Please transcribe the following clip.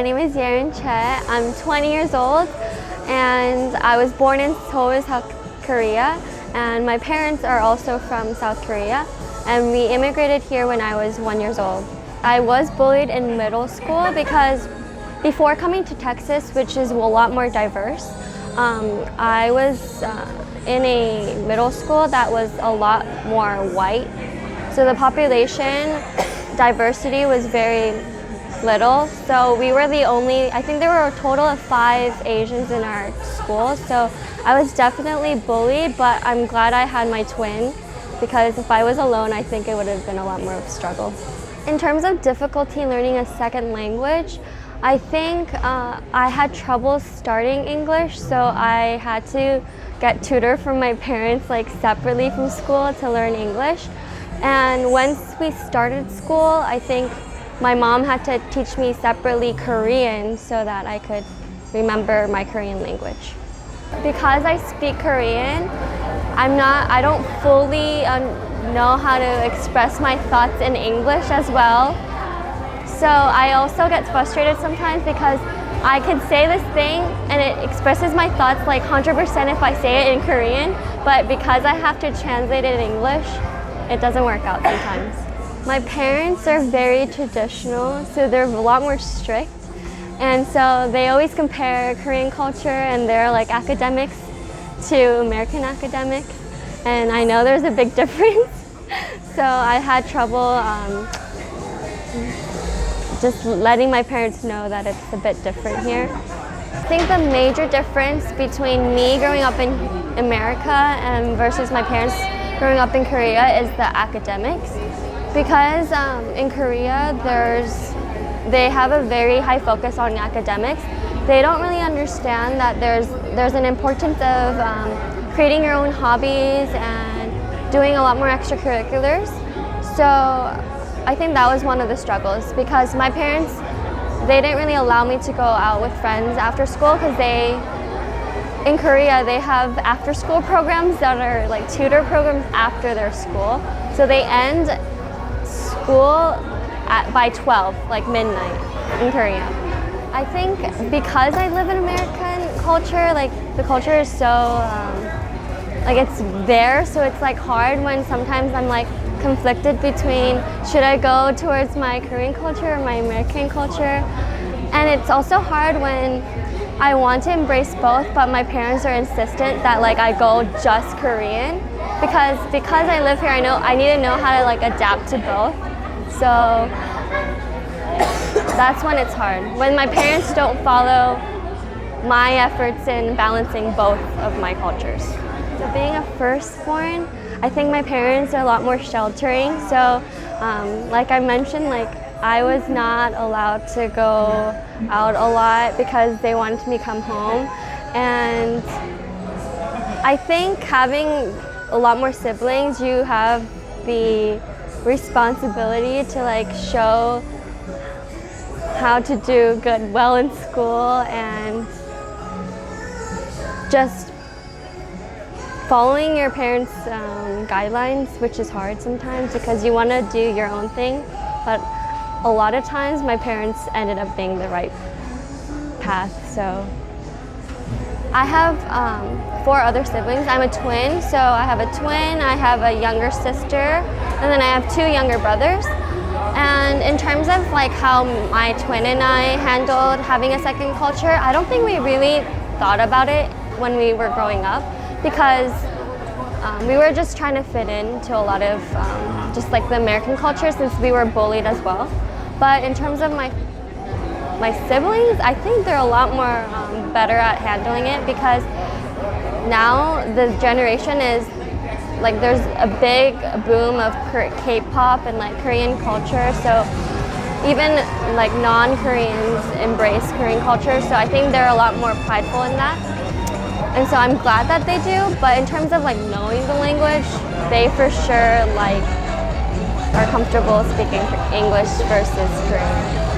name is Yerin Che. I'm 20 years old and I was born in Seoul, South Korea, and my parents are also from South Korea, and we immigrated here when I was 1 year old. I was bullied in middle school because before coming to Texas, which is a lot more diverse, I was in a middle school that was a lot more white. So the population diversity was very little. So we were the only, I think there were a total of 5 Asians in our school. So I was definitely bullied, but I'm glad I had my twin, because if I was alone, I think it would have been a lot more of a struggle. In terms of difficulty learning a second language, I think I had trouble starting English, so I had to get tutor from my parents separately from school to learn English. And once we started school, I think my mom had to teach me separately Korean so that I could remember my Korean language. Because I speak Korean, I don't fully know how to express my thoughts in English as well. So I also get frustrated sometimes because I could say this thing and it expresses my thoughts 100% if I say it in Korean, but because I have to translate it in English, it doesn't work out sometimes. My parents are very traditional, so they're a lot more strict, and so they always compare Korean culture and their academics to American academics, and I know there's a big difference. So I had trouble just letting my parents know that it's a bit different here. I think the major difference between me growing up in America and versus my parents growing up in Korea is the academics. Because in Korea, they have a very high focus on academics. They don't really understand that there's an importance of creating your own hobbies and doing a lot more extracurriculars. So I think that was one of the struggles, because my parents, they didn't really allow me to go out with friends after school, because in Korea, they have after-school programs that are tutor programs after their school. So they end school by 12, midnight in Korea. I think because I live in American culture, the culture is so, it's there, so it's hard when sometimes I'm conflicted between should I go towards my Korean culture or my American culture. And it's also hard when I want to embrace both, but my parents are insistent that I go just Korean, because I live here, I need to know how to adapt to both. So that's when it's hard, when my parents don't follow my efforts in balancing both of my cultures. So being a firstborn, I think my parents are a lot more sheltering. So like I mentioned, I was not allowed to go out a lot because they wanted me to come home. And I think having a lot more siblings, you have the responsibility to show how to do well in school and just following your parents' guidelines, which is hard sometimes because you want to do your own thing. But a lot of times my parents ended up being the right path. So I have 4 other siblings. I'm a twin, so I have a twin, I have a younger sister, and then I have 2 younger brothers. And in terms of how my twin and I handled having a second culture, I don't think we really thought about it when we were growing up, because we were just trying to fit into a lot of just the American culture, since we were bullied as well. But in terms of my siblings, I think they're a lot more better at handling it, because now the generation is there's a big boom of K-pop and Korean culture, so even non-Koreans embrace Korean culture, so I think they're a lot more prideful in that. And so I'm glad that they do, but in terms of knowing the language, they for sure are comfortable speaking English versus Korean.